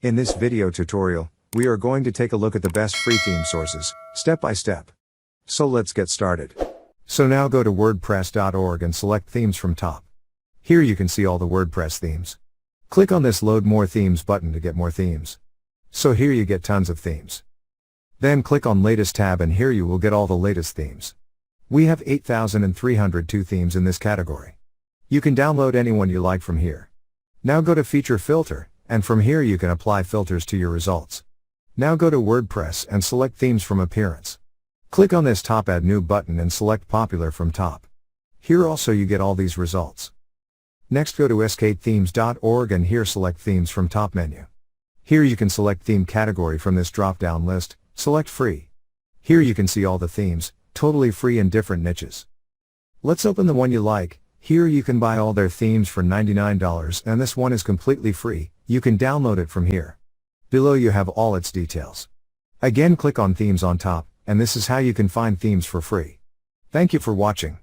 In this video tutorial, we are going to take a look at the best free theme sources, step by step. So let's get started. So now go to WordPress.org and select Themes from top. Here you can see all the WordPress themes. Click on this Load More Themes button to get more themes. So here you get tons of themes. Then click on Latest tab and here you will get all the latest themes. We have 8,302 themes in this category. You can download any one you like from here. Now go to Feature Filter, and from here you can apply filters to your results. Now go to WordPress and select Themes from Appearance. Click on this top Add New button and select Popular from top. Here also you get all these results. Next go to skatethemes.org and here select Themes from top menu. Here you can select theme category from this drop-down list, select Free. Here you can see all the themes, totally free in different niches. Let's open the one you like. Here you can buy all their themes for $99 and this one is completely free, you can download it from here. Below you have all its details. Again click on Themes on top, and this is how you can find themes for free. Thank you for watching.